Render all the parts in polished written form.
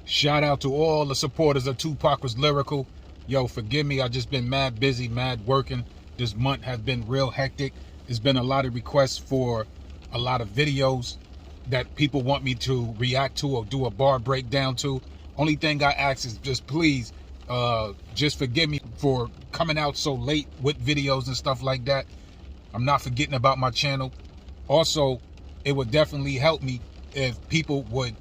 Shout out to all the supporters of TupacWasLyrical. Yo, forgive me, I just been mad busy, mad working. This month has been real hectic. There's been a lot of requests for a lot of videos that people want me to react to or do a bar breakdown to. Only thing I ask is just please, just forgive me for coming out so late with videos and stuff like that. I'm not forgetting about my channel. Also, it would definitely help me if people would,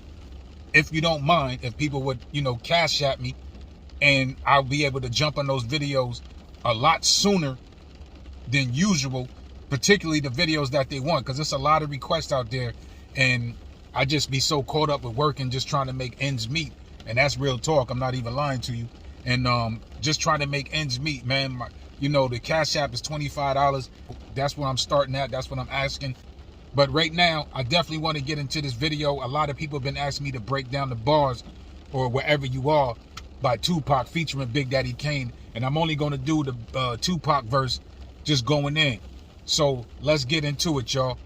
if you don't mind, if people would, cash at me, and I'll be able to jump on those videos a lot sooner than usual, particularly the videos that they want, because there's a lot of requests out there, and I just be so caught up with work and just trying to make ends meet. And that's real talk. I'm not even lying to you. And just trying to make ends meet, man. The Cash App is $25. That's what I'm starting at. That's what I'm asking. But right now, I definitely want to get into this video. A lot of people have been asking me to break down the bars, or Wherever You Are by Tupac featuring Big Daddy Kane. And I'm only going to do the Tupac verse just going in. So let's get into it, y'all.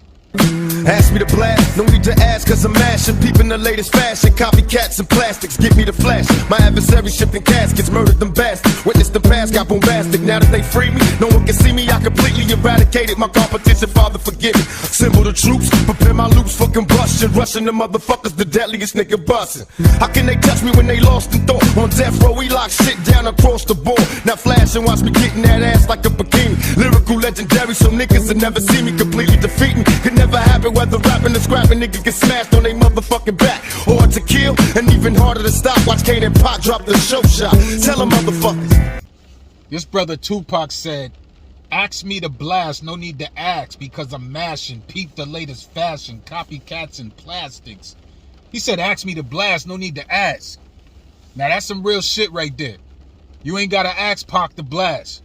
Ask me to blast, no need to ask, cause I'm mashing. Peeping the latest fashion, copycats and plastics, get me the flash. My adversary shifting caskets, murdered them bastards. Witness the past, got bombastic. Now that they free me, no one can see me. I completely eradicated my competition, Father forgive me. Assemble the troops, prepare my loops for combustion. Rushing the motherfuckers, the deadliest nigga bustin'. How can they touch me when they lost in thought? On death row, we lock shit down across the board. Now flash and watch me getting that ass like a bikini. Lyrical legendary, so niggas that never see me completely defeat me. Could never happen, whether rapping or scrapping, nigga get smashed on they motherfucking back. Hard to kill, and even harder to stop. Watch Kane and Pac drop the show shot. Tell them motherfuckers. This brother Tupac said, ask me to blast, no need to ask, because I'm mashing. Peep the latest fashion, copycats and plastics. He said, ask me to blast, no need to ask. Now that's some real shit right there. You ain't gotta ask Pac to blast.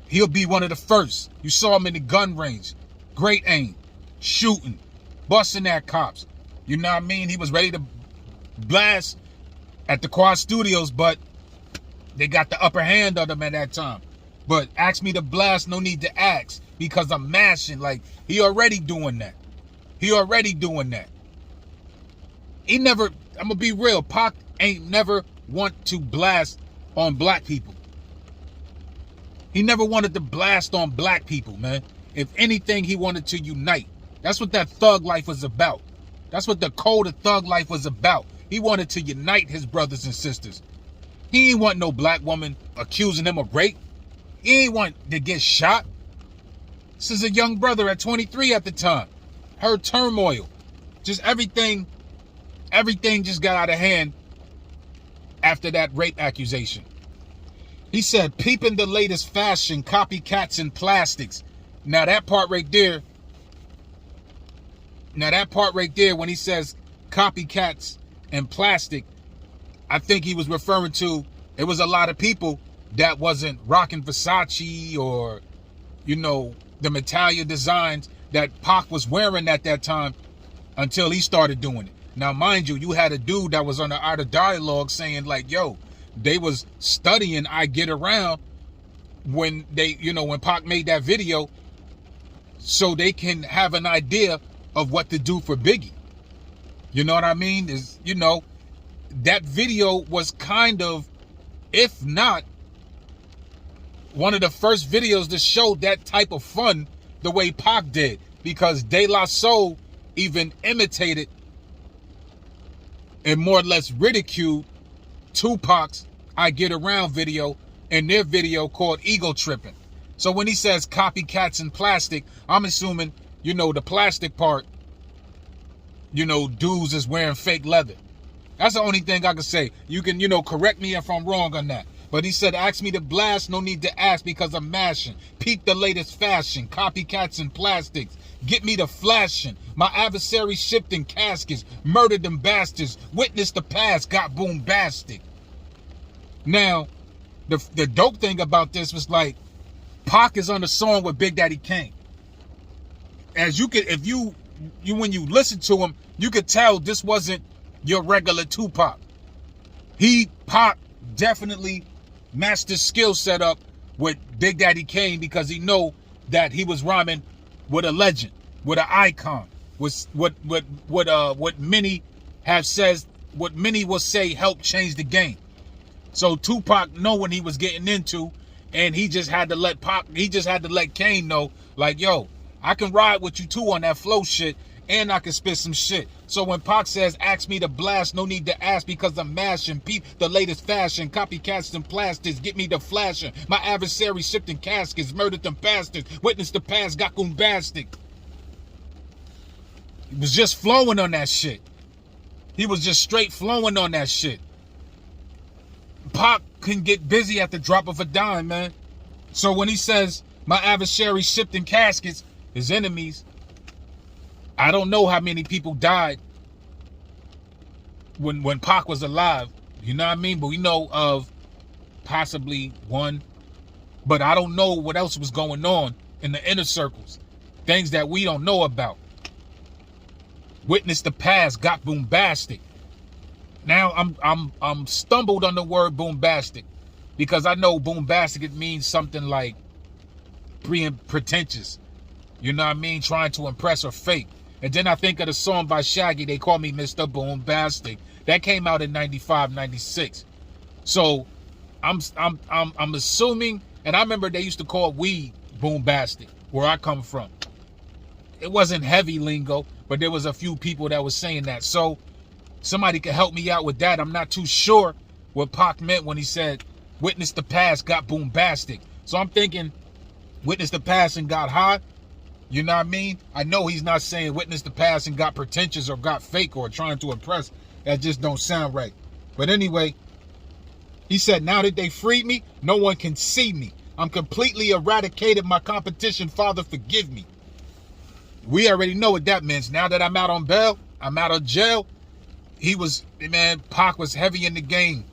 He'll be one of the first. You saw him in the gun range. Great aim. Shooting, busting at cops. You know what I mean? He was ready to blast at the Quad Studios, but they got the upper hand on him at that time. But ask me to blast, no need to ask, because I'm mashing. Like, he already doing that. He already doing that. He never, I'm gonna be real, Pac ain't never want to blast on black people. He never wanted to blast on black people, man. If anything, he wanted to unite. That's what that thug life was about. That's what the code of thug life was about. He wanted to unite his brothers and sisters. He ain't want no black woman accusing him of rape. He ain't want to get shot. This is a young brother at 23 at the time. Her turmoil. Just everything just got out of hand after that rape accusation. He said, peeping the latest fashion, copycats and plastics. Now that part right there, when he says copycats and plastic, I think he was referring to, it was a lot of people that wasn't rocking Versace or, the Metallica designs that Pac was wearing at that time until he started doing it. Now, mind you, you had a dude that was on the Art of Dialogue saying like, yo, they was studying I Get Around when they, when Pac made that video, so they can have an idea of what to do for Biggie. You know what I mean? That video was kind of, if not, one of the first videos to show that type of fun the way Pac did, because De La Soul even imitated and more or less ridiculed Tupac's I Get Around video in their video called Ego Tripping. So when he says copycats and plastic, I'm assuming, the plastic part, dudes is wearing fake leather. That's the only thing I can say. You can, correct me if I'm wrong on that. But he said, ask me to blast, no need to ask, because I'm mashing. Peep the latest fashion, copycats and plastics. Get me the flashing. My adversary shifting caskets, murdered them bastards. Witness the past, got bombastic. Now, the dope thing about this was like, Pac is on the song with Big Daddy Kane. As you could, if you when you listen to him, you could tell this wasn't your regular Tupac. Pac definitely matched his skill set up with Big Daddy Kane, because he know that he was rhyming with a legend, with an icon, with what many have said what many will say helped change the game. So Tupac know what he was getting into, and he just had to let Kane know, like, yo, I can ride with you too on that flow shit, and I can spit some shit. So when Pac says, ask me to blast, no need to ask because I'm mashing. Peep the latest fashion, copycats and plastics, get me to flashing. My adversary shipped in caskets, murdered them bastards, witnessed the past, got bombastic. He was just flowing on that shit. He was just straight flowing on that shit. Pac can get busy at the drop of a dime, man. So when he says, my adversary shipped in caskets, his enemies, I don't know how many people died when Pac was alive. You know what I mean? But we know of possibly one. But I don't know what else was going on in the inner circles. Things that we don't know about. Witnessed the past, got bombastic. Now I'm stumbled on the word bombastic because I know bombastic, it means something like pretentious. You know what I mean? Trying to impress or fake. And then I think of the song by Shaggy, They Call Me Mr. Bombastic. That came out in 95, 96. So I'm assuming, and I remember they used to call weed bombastic, where I come from. It wasn't heavy lingo, but there was a few people that was saying that. So somebody could help me out with that. I'm not too sure what Pac meant when he said, witness the past, got bombastic. So I'm thinking, witness the past and got high. You know what I mean? I know he's not saying witness the past and got pretentious or got fake or trying to impress. That just don't sound right. But anyway, he said, now that they freed me, no one can see me. I'm completely eradicated my competition. Father, forgive me. We already know what that means. Now that I'm out on bail, I'm out of jail. Pac was heavy in the game.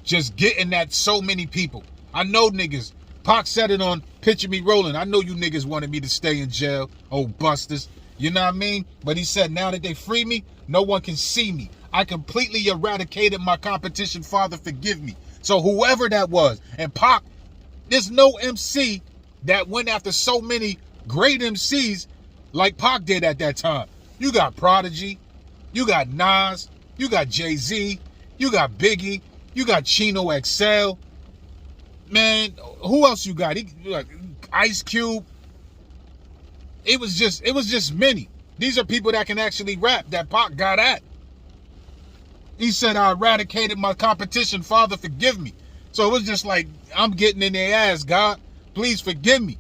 Just getting at so many people. I know niggas. Pac said it on Picture Me Rolling. I know you niggas wanted me to stay in jail. Oh, busters. You know what I mean? But he said, now that they free me, no one can see me. I completely eradicated my competition. Father, forgive me. So whoever that was. And Pac, there's no MC that went after so many great MCs like Pac did at that time. You got Prodigy. You got Nas. You got Jay-Z. You got Biggie. You got Chino XL. Man, who else you got? Ice Cube. It was just many. These are people that can actually rap that Pac got at. He said, I eradicated my competition. Father, forgive me. So it was just like, I'm getting in their ass, God. Please forgive me.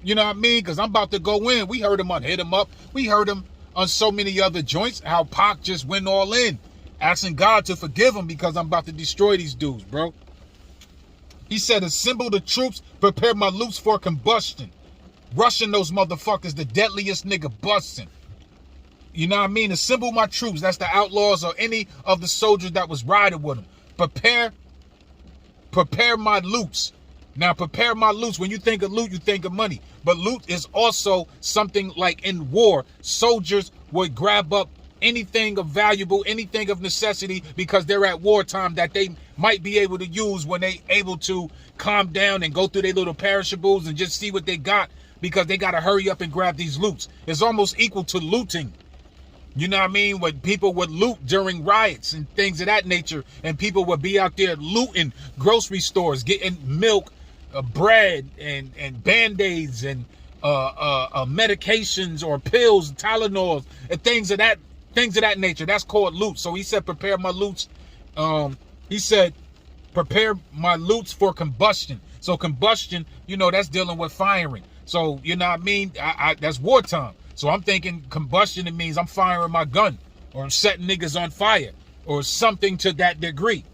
You know what I mean? Because I'm about to go in. We heard him on Hit 'Em Up. We heard him on so many other joints. How Pac just went all in. Asking God to forgive him because I'm about to destroy these dudes, bro. He said, assemble the troops, prepare my loops for combustion. Rushing those motherfuckers, the deadliest nigga busting. You know what I mean? Assemble my troops. That's the outlaws or any of the soldiers that was riding with them. Prepare my loots. Now, prepare my loots. When you think of loot, you think of money. But loot is also something like in war. Soldiers would grab up anything of valuable, anything of necessity, because they're at wartime that they might be able to use when they able to calm down and go through their little perishables and just see what they got, because they got to hurry up and grab these loots. It's almost equal to looting. You know what I mean? When people would loot during riots and things of that nature, and people would be out there looting grocery stores, getting milk, bread, and Band-Aids, and medications or pills, Tylenols, and things of that nature. That's called loot. So he said, prepare my loots. He said, prepare my loots for combustion. So combustion, you know, that's dealing with firing. So, you know what I mean? That's wartime. So I'm thinking combustion, it means I'm firing my gun or I'm setting niggas on fire or something to that degree.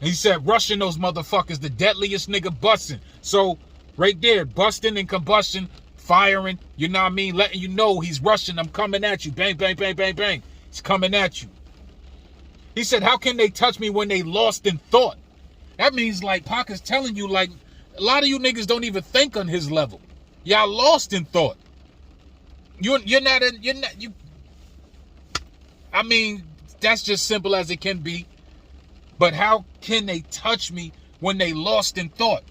And he said, rushing those motherfuckers, the deadliest nigga busting. So right there, busting and combustion, firing, you know what I mean? Letting you know he's rushing. I'm coming at you. Bang, bang, bang, bang, bang. He's coming at you. He said, how can they touch me when they lost in thought? That means like Pac is telling you, like, a lot of you niggas don't even think on his level. Y'all lost in thought. I mean, that's just simple as it can be. But how can they touch me when they lost in thought?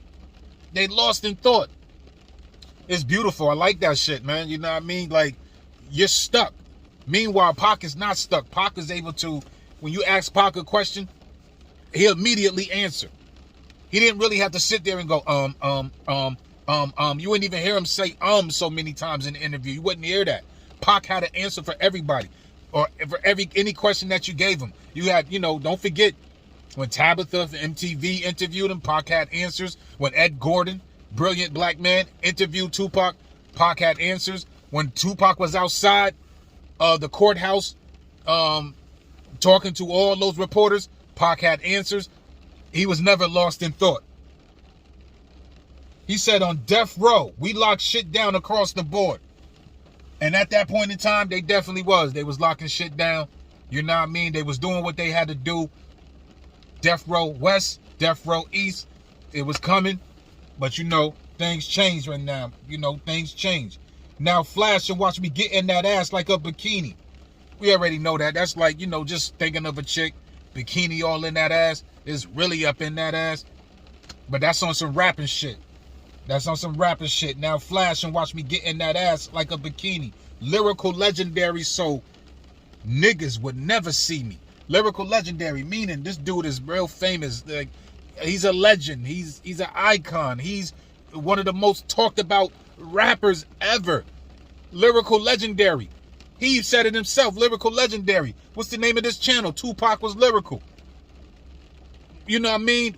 They lost in thought. It's beautiful. I like that shit, man. You know what I mean? Like, you're stuck. Meanwhile, Pac is not stuck. Pac is able to, when you ask Pac a question, he'll immediately answer. He didn't really have to sit there and go, You wouldn't even hear him say so many times in the interview. You wouldn't hear that. Pac had an answer for everybody. Or for any question that you gave him. You had, don't forget, when Tabitha from MTV interviewed him, Pac had answers. When Ed Gordon, brilliant black man, interviewed Tupac, Pac had answers. When Tupac was outside the courthouse talking to all those reporters, Pac had answers. He was never lost in thought. He said on death row, we locked shit down across the board. And at that point in time, they definitely was. They was locking shit down. You know what I mean? They was doing what they had to do. Death row west, death row east. It was coming. But things change right now. Things change. Now flash and watch me get in that ass like a bikini. We already know that. That's like, just thinking of a chick, bikini all in that ass. Is really up in that ass. But that's on some rapping shit. That's on some rapping shit. Now flash and watch me get in that ass like a bikini. Lyrical legendary, so niggas would never see me. Lyrical legendary, meaning this dude is real famous. Like, he's a legend. He's an icon. He's one of the most talked about rappers ever. Lyrical legendary. He said it himself, lyrical legendary. What's the name of this channel? Tupac was lyrical. You know what I mean?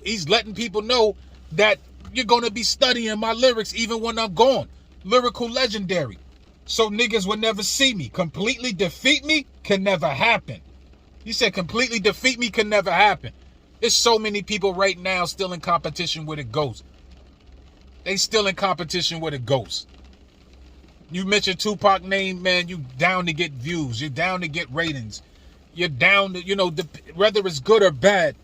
He's letting people know that you're going to be studying my lyrics even when I'm gone. Lyrical legendary. So niggas would never see me. Completely defeat me can never happen. He said completely defeat me can never happen. There's so many people right now still in competition with a ghost. They still in competition with a ghost. You mentioned Tupac name, man, you down to get views. You're down to get ratings. You're down to, whether it's good or bad,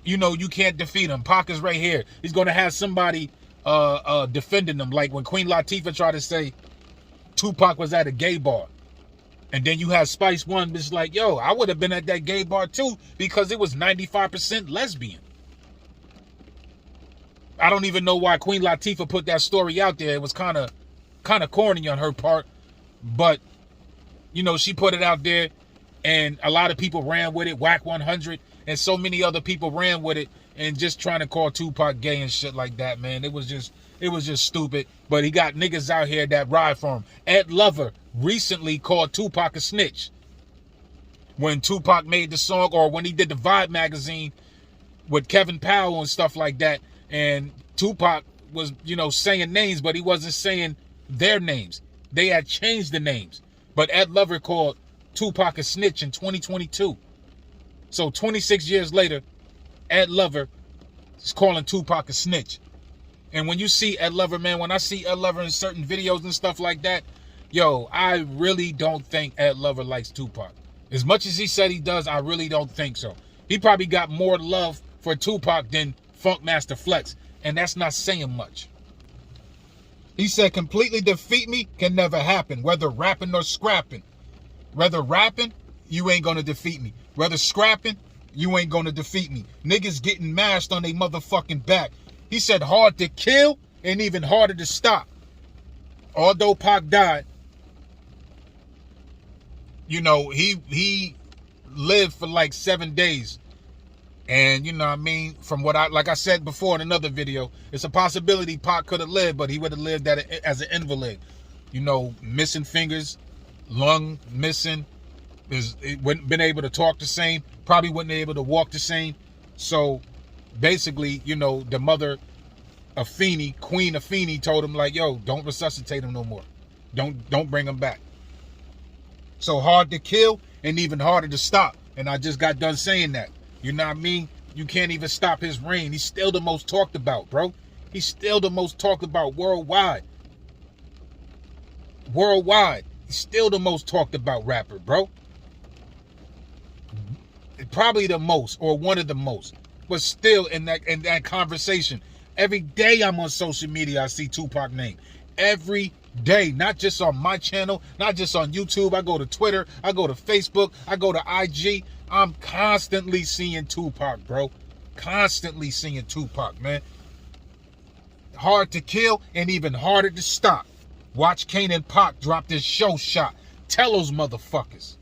you can't defeat him. Pac is right here. He's going to have somebody defending him. Like when Queen Latifah tried to say Tupac was at a gay bar. And then you have Spice One, bitch, like, yo, I would have been at that gay bar too because it was 95% lesbian. I don't even know why Queen Latifah put that story out there. It was kind of corny on her part. But, she put it out there and a lot of people ran with it. Whack 100 and so many other people ran with it and just trying to call Tupac gay and shit like that, man. It was just stupid. But he got niggas out here that ride for him. Ed Lover recently called Tupac a snitch. When Tupac made the song, or when he did the Vibe magazine with Kevin Powell and stuff like that. And Tupac was, saying names, but he wasn't saying their names. They had changed the names. But Ed Lover called Tupac a snitch in 2022. So 26 years later, Ed Lover is calling Tupac a snitch. And when you see Ed Lover, man, when I see Ed Lover in certain videos and stuff like that, yo, I really don't think Ed Lover likes Tupac. As much as he said he does, I really don't think so. He probably got more love for Tupac than Funkmaster Flex, and that's not saying much. He said, completely defeat me can never happen, whether rapping or scrapping. Whether rapping, you ain't gonna defeat me. Whether scrapping, you ain't gonna defeat me. Niggas getting mashed on they motherfucking back. He said hard to kill and even harder to stop. Although Pac died, he lived for like 7 days. And from what like I said before in another video, it's a possibility Pac could have lived, but he would have lived as an invalid. Missing fingers, lung missing, wouldn't been able to talk the same, probably wouldn't be able to walk the same. So basically, the mother of Feeney, Queen of Feeney, told him like, yo, don't resuscitate him no more. Don't bring him back. So hard to kill and even harder to stop. And I just got done saying that. You know what I mean? You can't even stop his reign. He's still the most talked about, bro. He's still the most talked about worldwide. Worldwide. He's still the most talked about rapper, bro. Probably the most, or one of the most. But still in that conversation. Every day I'm on social media, I see Tupac name. Every day. Not just on my channel, not just on YouTube. I go to Twitter, I go to Facebook, I go to IG. I'm constantly seeing Tupac, bro. Constantly seeing Tupac, man. Hard to kill and even harder to stop. Watch Kane and Pac drop this show shot. Tell those motherfuckers.